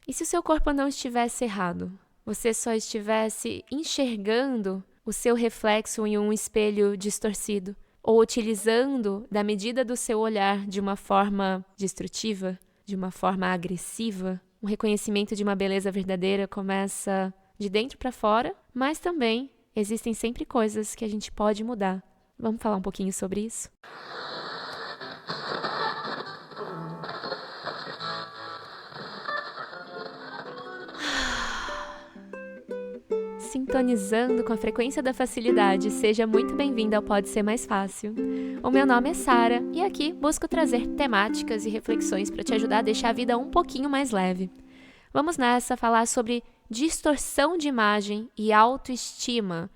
E se o seu corpo não estivesse errado? Você só estivesse enxergando o seu reflexo em um espelho distorcido? Ou utilizando da medida do seu olhar de uma forma destrutiva, de uma forma agressiva? O reconhecimento de uma beleza verdadeira começa de dentro para fora, mas também existem sempre coisas que a gente pode mudar. Vamos falar um pouquinho sobre isso? Sintonizando com a frequência da facilidade, seja muito bem-vinda ao Pode Ser Mais Fácil. O meu nome é Sara e aqui busco trazer temáticas e reflexões para te ajudar a deixar a vida um pouquinho mais leve. Vamos nessa falar sobre distorção de imagem e autoestima,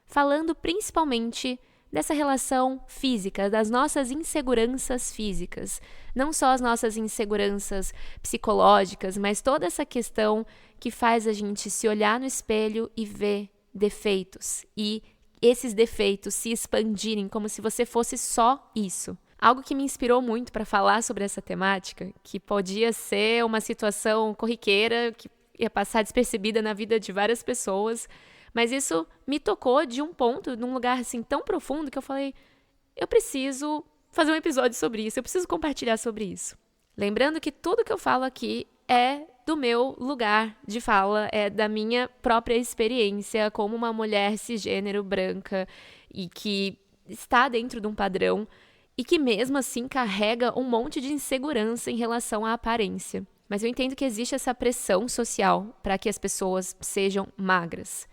falando principalmente dessa relação física, das nossas inseguranças físicas. Não só as nossas inseguranças psicológicas, mas toda essa questão que faz a gente se olhar no espelho e ver defeitos. E esses defeitos se expandirem como se você fosse só isso. Algo que me inspirou muito para falar sobre essa temática, que podia ser uma situação corriqueira, que ia passar despercebida na vida de várias pessoas, mas isso me tocou de um ponto, num lugar assim tão profundo, que eu falei, eu preciso fazer um episódio sobre isso, eu preciso compartilhar sobre isso. Lembrando que tudo que eu falo aqui é do meu lugar de fala, é da minha própria experiência como uma mulher cisgênero branca e que está dentro de um padrão e que mesmo assim carrega um monte de insegurança em relação à aparência. Mas eu entendo que existe essa pressão social para que as pessoas sejam magras.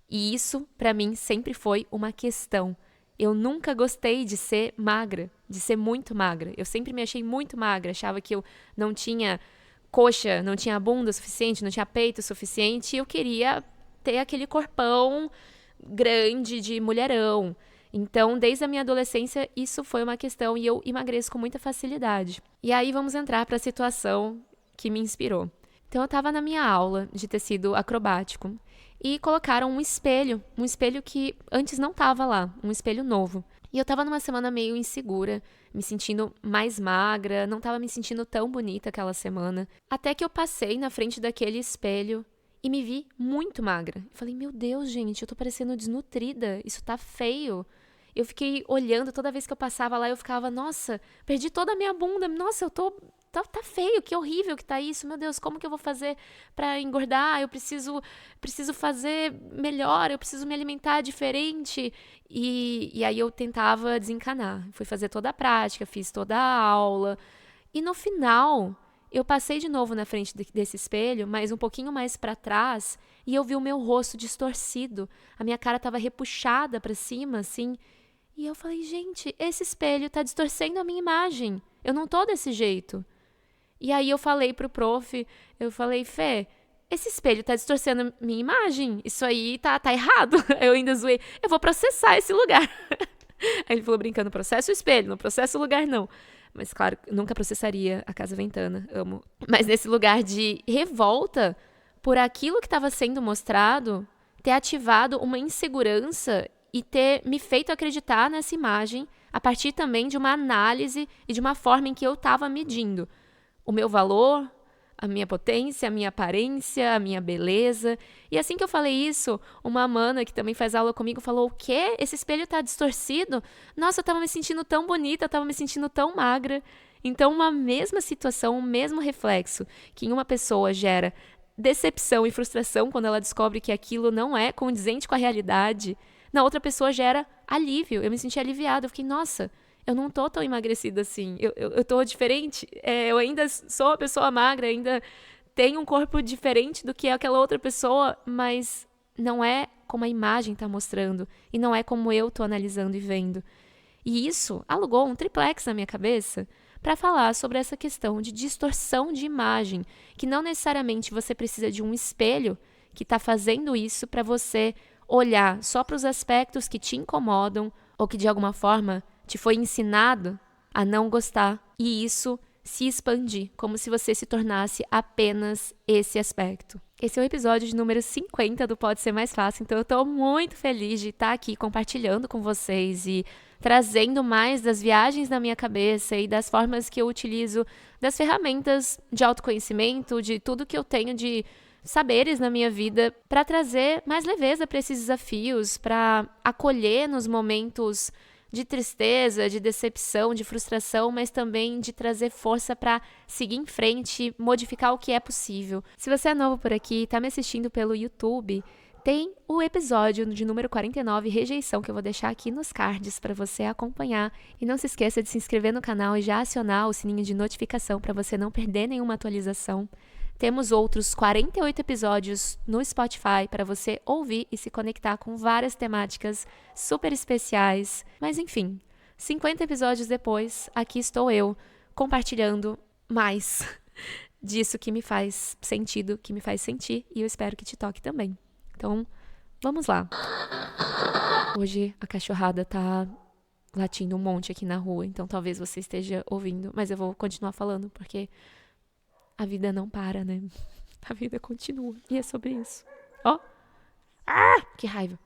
E isso, para mim, sempre foi uma questão. Eu nunca gostei de ser magra, de ser muito magra. Eu sempre me achei muito magra, achava que eu não tinha coxa, não tinha bunda suficiente, não tinha peito suficiente, e eu queria ter aquele corpão grande de mulherão. Então, desde a minha adolescência, isso foi uma questão e eu emagreço com muita facilidade. E aí vamos entrar para a situação que me inspirou. Então, eu estava na minha aula de tecido acrobático e colocaram um espelho que antes não estava lá, um espelho novo. E eu estava numa semana meio insegura, me sentindo mais magra, não estava me sentindo tão bonita aquela semana. Até que eu passei na frente daquele espelho e me vi muito magra. Eu falei, meu Deus, gente, eu tô parecendo desnutrida, isso tá feio. Eu fiquei olhando, toda vez que eu passava lá, eu ficava, nossa, perdi toda a minha bunda, nossa, eu tô... Tá feio, que horrível que tá isso, meu Deus, como que eu vou fazer pra engordar? Eu preciso fazer melhor, eu preciso me alimentar diferente. E aí eu tentava desencanar. Fui fazer toda a prática, fiz toda a aula. E no final, eu passei de novo na frente desse espelho, mas um pouquinho mais pra trás, e eu vi o meu rosto distorcido. A minha cara tava repuxada pra cima, assim. E eu falei, gente, esse espelho tá distorcendo a minha imagem. Eu não tô desse jeito. E aí eu falei pro prof, eu falei, Fê, esse espelho tá distorcendo minha imagem, isso aí tá errado. Eu ainda zoei, eu vou processar esse lugar. Aí ele falou brincando, processo o espelho, não processo o lugar não. Mas claro, nunca processaria a Casa Ventana, amo. Mas nesse lugar de revolta por aquilo que estava sendo mostrado, ter ativado uma insegurança e ter me feito acreditar nessa imagem a partir também de uma análise e de uma forma em que eu estava medindo o meu valor, a minha potência, a minha aparência, a minha beleza. E assim que eu falei isso, uma mana que também faz aula comigo falou, o quê? Esse espelho tá distorcido? Nossa, eu tava me sentindo tão bonita, eu tava me sentindo tão magra. Então, uma mesma situação, um mesmo reflexo que em uma pessoa gera decepção e frustração quando ela descobre que aquilo não é condizente com a realidade, na outra pessoa gera alívio. Eu me senti aliviada, eu fiquei, nossa, eu não tô tão emagrecida assim, eu tô diferente, eu ainda sou uma pessoa magra, ainda tenho um corpo diferente do que aquela outra pessoa, mas não é como a imagem tá mostrando, e não é como eu tô analisando e vendo. E isso alugou um triplex na minha cabeça para falar sobre essa questão de distorção de imagem, que não necessariamente você precisa de um espelho que tá fazendo isso para você olhar só para os aspectos que te incomodam ou que de alguma forma te foi ensinado a não gostar, e isso se expandir, como se você se tornasse apenas esse aspecto. Esse é o episódio de número 50 do Pode Ser Mais Fácil, então eu tô muito feliz de estar aqui compartilhando com vocês e trazendo mais das viagens na minha cabeça e das formas que eu utilizo, das ferramentas de autoconhecimento, de tudo que eu tenho de saberes na minha vida, para trazer mais leveza para esses desafios, para acolher nos momentos de tristeza, de decepção, de frustração, mas também de trazer força para seguir em frente, modificar o que é possível. Se você é novo por aqui e está me assistindo pelo YouTube, tem o episódio de número 49, Rejeição, que eu vou deixar aqui nos cards para você acompanhar. E não se esqueça de se inscrever no canal e já acionar o sininho de notificação para você não perder nenhuma atualização. Temos outros 48 episódios no Spotify para você ouvir e se conectar com várias temáticas super especiais. Mas enfim, 50 episódios depois, aqui estou eu, compartilhando mais disso que me faz sentido, que me faz sentir, e eu espero que te toque também. Então, vamos lá. Hoje a cachorrada tá latindo um monte aqui na rua, então talvez você esteja ouvindo, mas eu vou continuar falando porque a vida não para, né? A vida continua. E é sobre isso. Ó! Que raiva!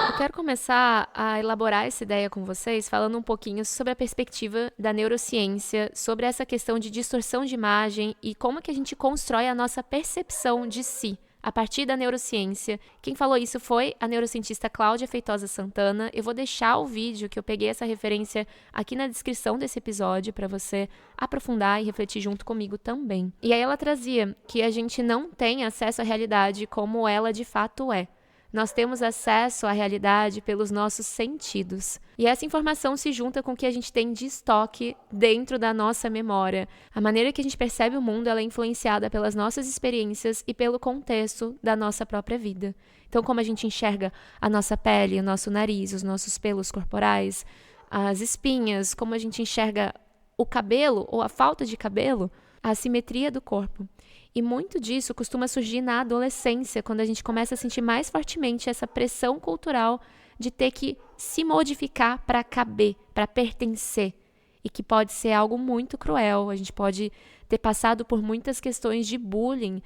Eu quero começar a elaborar essa ideia com vocês falando um pouquinho sobre a perspectiva da neurociência, sobre essa questão de distorção de imagem e como que a gente constrói a nossa percepção de si a partir da neurociência. Quem falou isso foi a neurocientista Cláudia Feitosa Santana. Eu vou deixar o vídeo que eu peguei essa referência aqui na descrição desse episódio para você aprofundar e refletir junto comigo também. E aí ela trazia que a gente não tem acesso à realidade como ela de fato é. Nós temos acesso à realidade pelos nossos sentidos. E essa informação se junta com o que a gente tem de estoque dentro da nossa memória. A maneira que a gente percebe o mundo ela é influenciada pelas nossas experiências e pelo contexto da nossa própria vida. Então, como a gente enxerga a nossa pele, o nosso nariz, os nossos pelos corporais, as espinhas, como a gente enxerga o cabelo ou a falta de cabelo, a assimetria do corpo. E muito disso costuma surgir na adolescência, quando a gente começa a sentir mais fortemente essa pressão cultural de ter que se modificar para caber, para pertencer. E que pode ser algo muito cruel. A gente pode ter passado por muitas questões de bullying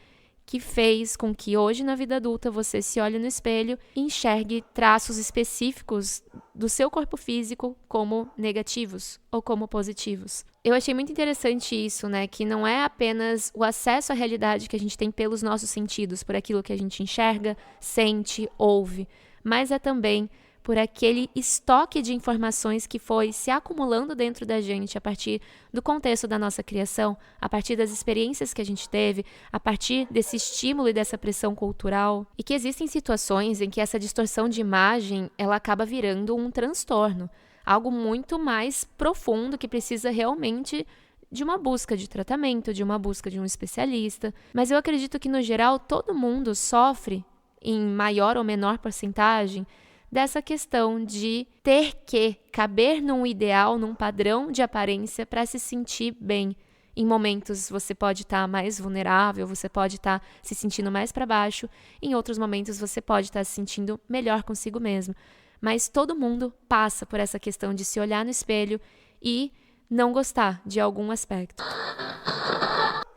que fez com que hoje na vida adulta você se olhe no espelho e enxergue traços específicos do seu corpo físico como negativos ou como positivos. Eu achei muito interessante isso, né? Que não é apenas o acesso à realidade que a gente tem pelos nossos sentidos, por aquilo que a gente enxerga, sente, ouve, mas é também por aquele estoque de informações que foi se acumulando dentro da gente a partir do contexto da nossa criação, a partir das experiências que a gente teve, a partir desse estímulo e dessa pressão cultural, e que existem situações em que essa distorção de imagem ela acaba virando um transtorno, algo muito mais profundo que precisa realmente de uma busca de tratamento, de uma busca de um especialista. Mas eu acredito que, no geral, todo mundo sofre, em maior ou menor porcentagem, dessa questão de ter que caber num ideal, num padrão de aparência para se sentir bem. Em momentos você pode estar mais vulnerável, você pode estar se sentindo mais para baixo, em outros momentos você pode estar se sentindo melhor consigo mesmo. Mas todo mundo passa por essa questão de se olhar no espelho e não gostar de algum aspecto.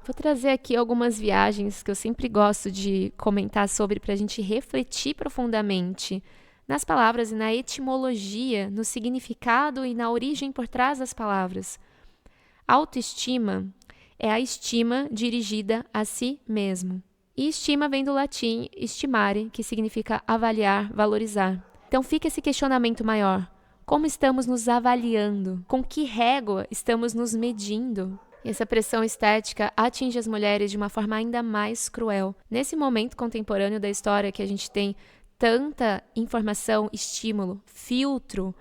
Vou trazer aqui algumas viagens que eu sempre gosto de comentar sobre para a gente refletir profundamente nas palavras e na etimologia, no significado e na origem por trás das palavras. Autoestima é a estima dirigida a si mesmo. E estima vem do latim estimare, que significa avaliar, valorizar. Então fica esse questionamento maior. Como estamos nos avaliando? Com que régua estamos nos medindo? E essa pressão estética atinge as mulheres de uma forma ainda mais cruel. Nesse momento contemporâneo da história que a gente tem tanta informação, estímulo, filtro,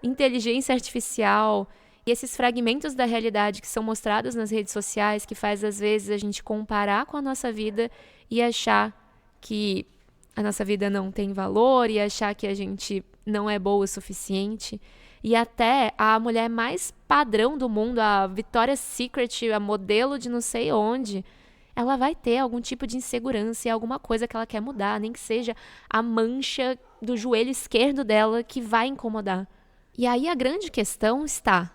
inteligência artificial e esses fragmentos da realidade que são mostrados nas redes sociais que faz às vezes a gente comparar com a nossa vida e achar que a nossa vida não tem valor e achar que a gente não é boa o suficiente. E até a mulher mais padrão do mundo, a Victoria's Secret, a modelo de não sei onde, ela vai ter algum tipo de insegurança e alguma coisa que ela quer mudar, nem que seja a mancha do joelho esquerdo dela que vai incomodar. E aí a grande questão está,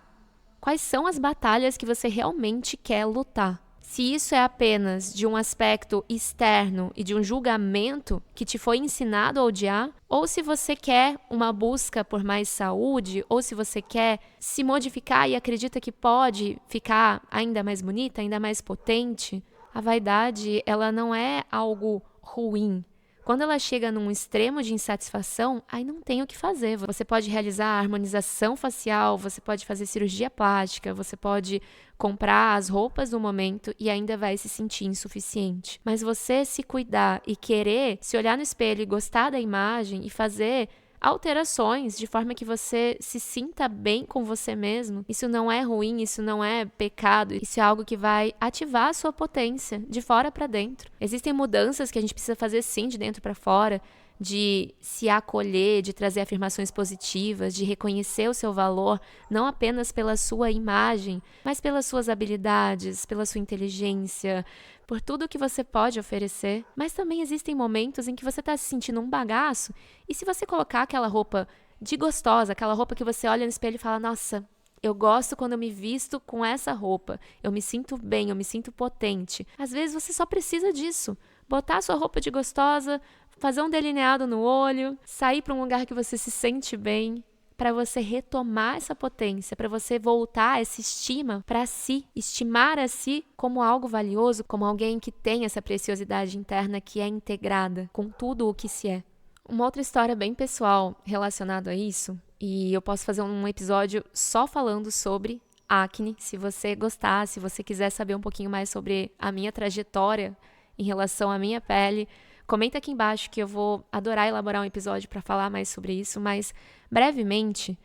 Quais são as batalhas que você realmente quer lutar? Se isso é apenas de um aspecto externo e de um julgamento que te foi ensinado a odiar, ou se você quer uma busca por mais saúde, ou se você quer se modificar e acredita que pode ficar ainda mais bonita, ainda mais potente, a vaidade, ela não é algo ruim. Quando ela chega num extremo de insatisfação, aí não tem o que fazer. Você pode realizar a harmonização facial, você pode fazer cirurgia plástica, você pode comprar as roupas do momento e ainda vai se sentir insuficiente. Mas você se cuidar e querer se olhar no espelho e gostar da imagem e fazer alterações de forma que você se sinta bem com você mesmo, isso não é ruim, isso não é pecado, isso é algo que vai ativar a sua potência de fora para dentro. Existem mudanças que a gente precisa fazer sim de dentro para fora, de se acolher, de trazer afirmações positivas, de reconhecer o seu valor, não apenas pela sua imagem, mas pelas suas habilidades, pela sua inteligência, por tudo que você pode oferecer. Mas também existem momentos em que você está se sentindo um bagaço, e se você colocar aquela roupa de gostosa, aquela roupa que você olha no espelho e fala, nossa, eu gosto quando eu me visto com essa roupa, eu me sinto bem, eu me sinto potente. Às vezes você só precisa disso, botar a sua roupa de gostosa, fazer um delineado no olho, sair para um lugar que você se sente bem, para você retomar essa potência, para você voltar essa estima para si, estimar a si como algo valioso, como alguém que tem essa preciosidade interna que é integrada com tudo o que se é. Uma outra história bem pessoal relacionada a isso, e eu posso fazer um episódio só falando sobre acne, se você gostar, se você quiser saber um pouquinho mais sobre a minha trajetória em relação à minha pele, comenta aqui embaixo que eu vou adorar elaborar um episódio para falar mais sobre isso, mas brevemente,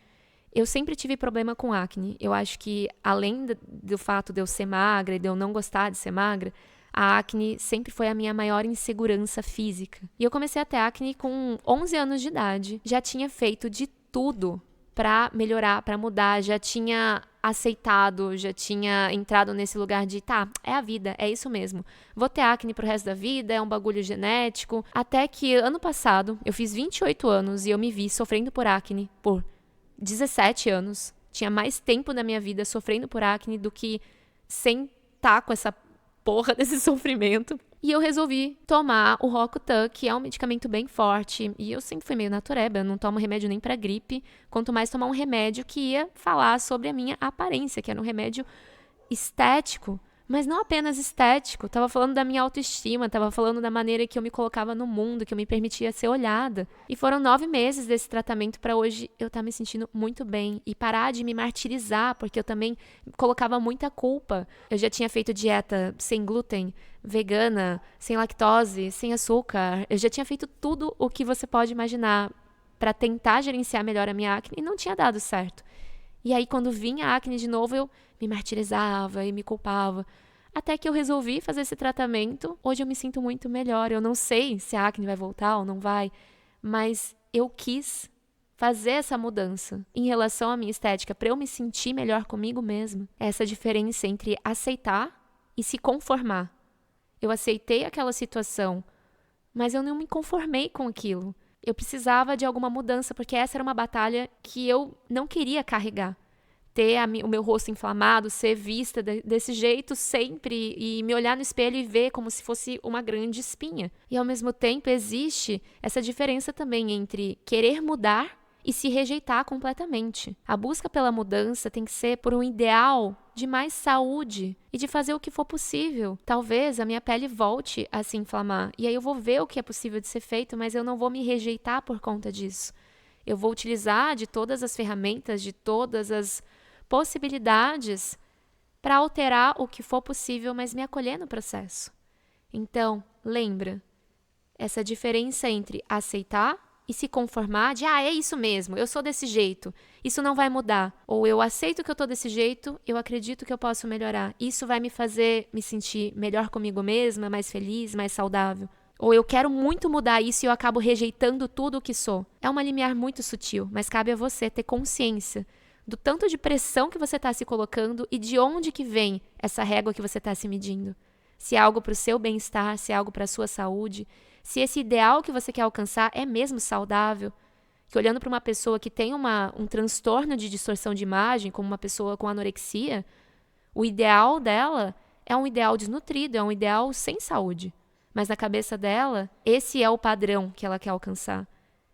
eu sempre tive problema com acne. Eu acho que além do fato de eu ser magra e de eu não gostar de ser magra, a acne sempre foi a minha maior insegurança física. E eu comecei a ter acne com 11 anos de idade. Já tinha feito de tudo para melhorar, para mudar, já tinha aceitado, já tinha entrado nesse lugar de, tá, é a vida, é isso mesmo. Vou ter acne pro resto da vida, é um bagulho genético. Até que ano passado, eu fiz 28 anos e eu me vi sofrendo por acne por 17 anos. Tinha mais tempo da minha vida sofrendo por acne do que sem estar com essa porra desse sofrimento. E eu resolvi tomar o Roacutan, que é um medicamento bem forte. E eu sempre fui meio natureba, eu não tomo remédio nem pra gripe. Quanto mais tomar um remédio que ia falar sobre a minha aparência, que era um remédio estético. Mas não apenas estético, tava falando da minha autoestima, tava falando da maneira que eu me colocava no mundo, que eu me permitia ser olhada. E foram 9 meses desse tratamento para hoje eu estar me sentindo muito bem e parar de me martirizar, porque eu também colocava muita culpa. Eu já tinha feito dieta sem glúten, vegana, sem lactose, sem açúcar. Eu já tinha feito tudo o que você pode imaginar para tentar gerenciar melhor a minha acne e não tinha dado certo. E aí, quando vinha a acne de novo, eu me martirizava e me culpava. Até que eu resolvi fazer esse tratamento. Hoje eu me sinto muito melhor. Eu não sei se a acne vai voltar ou não vai, mas eu quis fazer essa mudança em relação à minha estética para eu me sentir melhor comigo mesma. Essa diferença entre aceitar e se conformar. Eu aceitei aquela situação, mas eu não me conformei com aquilo. Eu precisava de alguma mudança, porque essa era uma batalha que eu não queria carregar. Ter o meu rosto inflamado, ser vista desse jeito sempre e me olhar no espelho e ver como se fosse uma grande espinha. E ao mesmo tempo existe essa diferença também entre querer mudar e se rejeitar completamente. A busca pela mudança tem que ser por um ideal de mais saúde e de fazer o que for possível. Talvez a minha pele volte a se inflamar e aí eu vou ver o que é possível de ser feito, mas eu não vou me rejeitar por conta disso. Eu vou utilizar de todas as ferramentas, de todas as possibilidades para alterar o que for possível, mas me acolher no processo. Então, lembra, essa diferença entre aceitar e se conformar de, é isso mesmo, eu sou desse jeito, isso não vai mudar. Ou eu aceito que eu tô desse jeito, eu acredito que eu posso melhorar. Isso vai me fazer me sentir melhor comigo mesma, mais feliz, mais saudável. Ou eu quero muito mudar isso e eu acabo rejeitando tudo o que sou. É uma limiar muito sutil, mas cabe a você ter consciência do tanto de pressão que você está se colocando e de onde que vem essa régua que você está se medindo. Se é algo para o seu bem-estar, se é algo para a sua saúde, se esse ideal que você quer alcançar é mesmo saudável. que olhando para uma pessoa que tem um transtorno de distorção de imagem, como uma pessoa com anorexia, o ideal dela é um ideal desnutrido, é um ideal sem saúde. Mas na cabeça dela, esse é o padrão que ela quer alcançar.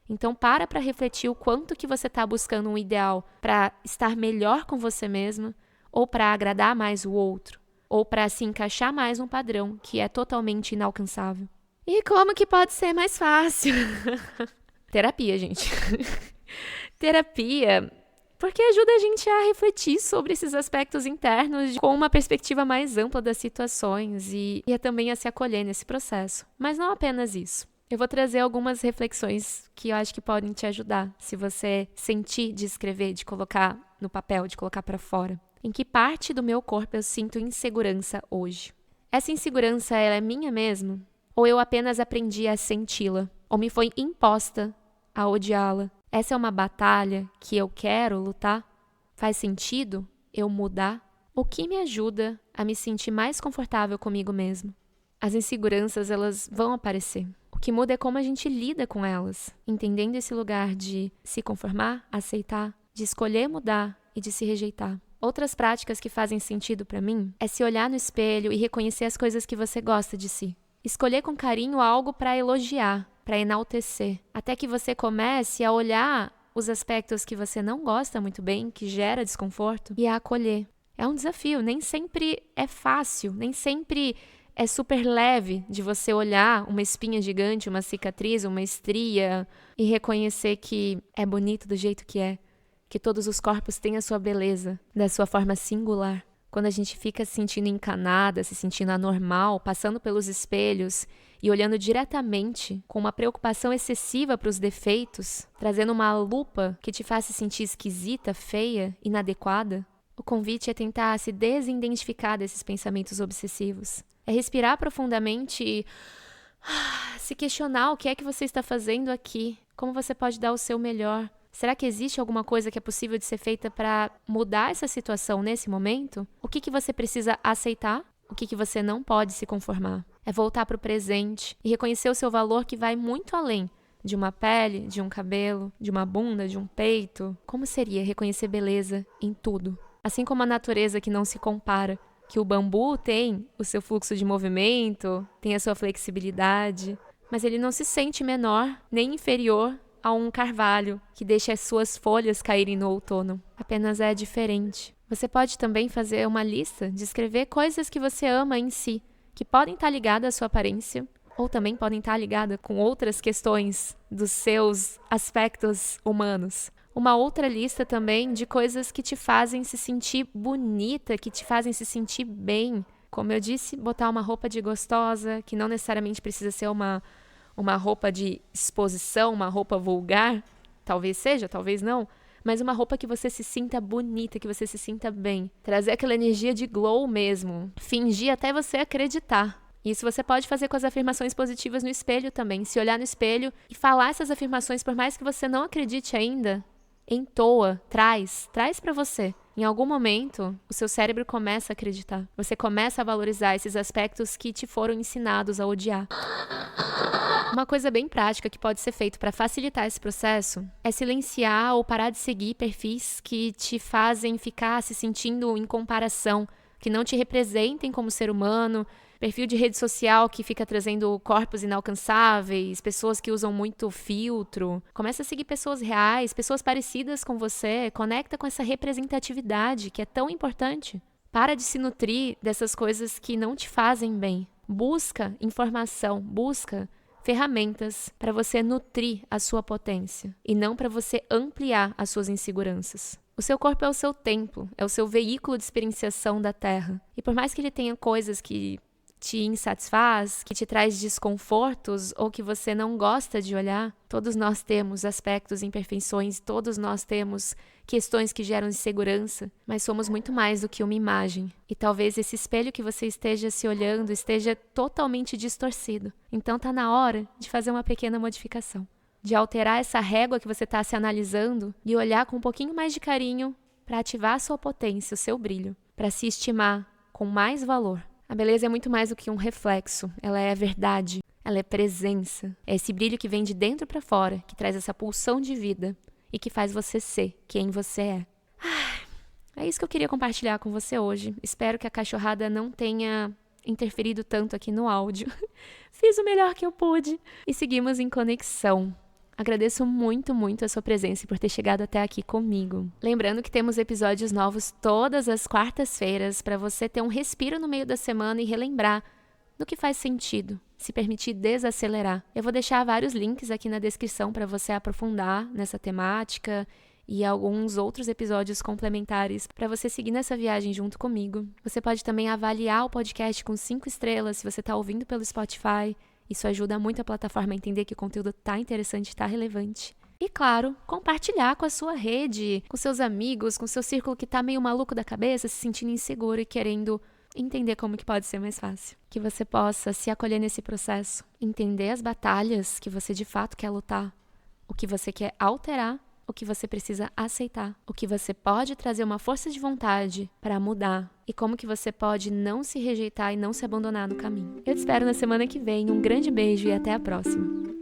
Então, para refletir o quanto que você está buscando um ideal para estar melhor com você mesma, ou para agradar mais o outro, ou para se encaixar mais num padrão que é totalmente inalcançável. E como que pode ser mais fácil? Terapia, gente. Terapia, porque ajuda a gente a refletir sobre esses aspectos internos com uma perspectiva mais ampla das situações e também a se acolher nesse processo. Mas não apenas isso. Eu vou trazer algumas reflexões que eu acho que podem te ajudar, se você sentir de escrever, de colocar no papel, de colocar para fora. Em que parte do meu corpo eu sinto insegurança hoje? Essa insegurança, ela é minha mesmo? Ou eu apenas aprendi a senti-la? Ou me foi imposta a odiá-la? Essa é uma batalha que eu quero lutar? Faz sentido eu mudar? O que me ajuda a me sentir mais confortável comigo mesmo? As inseguranças, elas vão aparecer. O que muda é como a gente lida com elas, entendendo esse lugar de se conformar, aceitar, de escolher mudar e de se rejeitar. Outras práticas que fazem sentido para mim é se olhar no espelho e reconhecer as coisas que você gosta de si. Escolher com carinho algo para elogiar, para enaltecer, até que você comece a olhar os aspectos que você não gosta muito bem, que gera desconforto, e a acolher. É um desafio, nem sempre é fácil, nem sempre é super leve de você olhar uma espinha gigante, uma cicatriz, uma estria e reconhecer que é bonito do jeito que é, que todos os corpos têm a sua beleza, da sua forma singular. Quando a gente fica se sentindo encanada, se sentindo anormal, passando pelos espelhos e olhando diretamente com uma preocupação excessiva para os defeitos, trazendo uma lupa que te faz se sentir esquisita, feia, inadequada, o convite é tentar se desidentificar desses pensamentos obsessivos. É respirar profundamente e se questionar o que é que você está fazendo aqui, como você pode dar o seu melhor. Será que existe alguma coisa que é possível de ser feita para mudar essa situação nesse momento? O que você precisa aceitar? O que você não pode se conformar? É voltar para o presente e reconhecer o seu valor que vai muito além de uma pele, de um cabelo, de uma bunda, de um peito. Como seria reconhecer beleza em tudo? Assim como a natureza que não se compara, que o bambu tem o seu fluxo de movimento, tem a sua flexibilidade, mas ele não se sente menor nem inferior a um carvalho que deixa as suas folhas caírem no outono. Apenas é diferente. Você pode também fazer uma lista de escrever coisas que você ama em si, que podem estar ligadas à sua aparência, ou também podem estar ligadas com outras questões dos seus aspectos humanos. Uma outra lista também de coisas que te fazem se sentir bonita, que te fazem se sentir bem. Como eu disse, botar uma roupa de gostosa, que não necessariamente precisa ser uma roupa de exposição, uma roupa vulgar. Talvez seja, talvez não. Mas uma roupa que você se sinta bonita, que você se sinta bem. Trazer aquela energia de glow mesmo. Fingir até você acreditar. Isso você pode fazer com as afirmações positivas no espelho também. Se olhar no espelho e falar essas afirmações, por mais que você não acredite ainda, entoa, traz para você. Em algum momento, o seu cérebro começa a acreditar. Você começa a valorizar esses aspectos que te foram ensinados a odiar. Uma coisa bem prática que pode ser feito para facilitar esse processo é silenciar ou parar de seguir perfis que te fazem ficar se sentindo em comparação, que não te representem como ser humano, perfil de rede social que fica trazendo corpos inalcançáveis, pessoas que usam muito filtro. Começa a seguir pessoas reais, pessoas parecidas com você, conecta com essa representatividade que é tão importante. Para de se nutrir dessas coisas que não te fazem bem. Busca informação, busca ferramentas para você nutrir a sua potência e não para você ampliar as suas inseguranças. O seu corpo é o seu templo, é o seu veículo de experienciação da Terra. E por mais que ele tenha coisas que te insatisfaz, que te traz desconfortos ou que você não gosta de olhar, todos nós temos aspectos, imperfeições, todos nós temos questões que geram insegurança, mas somos muito mais do que uma imagem. E talvez esse espelho que você esteja se olhando esteja totalmente distorcido. Então tá na hora de fazer uma pequena modificação, de alterar essa régua que você está se analisando e olhar com um pouquinho mais de carinho para ativar a sua potência, o seu brilho, para se estimar com mais valor. A beleza é muito mais do que um reflexo, ela é a verdade, ela é presença. É esse brilho que vem de dentro para fora, que traz essa pulsão de vida e que faz você ser quem você é. É isso que eu queria compartilhar com você hoje. Espero que a cachorrada não tenha interferido tanto aqui no áudio. Fiz o melhor que eu pude e seguimos em conexão. Agradeço muito, muito a sua presença e por ter chegado até aqui comigo. Lembrando que temos episódios novos todas as quartas-feiras para você ter um respiro no meio da semana e relembrar do que faz sentido, se permitir desacelerar. Eu vou deixar vários links aqui na descrição para você aprofundar nessa temática e alguns outros episódios complementares para você seguir nessa viagem junto comigo. Você pode também avaliar o podcast com 5 estrelas se você está ouvindo pelo Spotify. Isso ajuda muito a plataforma a entender que o conteúdo está interessante, está relevante. E claro, compartilhar com a sua rede, com seus amigos, com seu círculo que está meio maluco da cabeça, se sentindo inseguro e querendo entender como que pode ser mais fácil. Que você possa se acolher nesse processo, entender as batalhas que você de fato quer lutar, o que você quer alterar, o que você precisa aceitar, o que você pode trazer uma força de vontade para mudar e como que você pode não se rejeitar e não se abandonar no caminho. Eu te espero na semana que vem. Um grande beijo e até a próxima.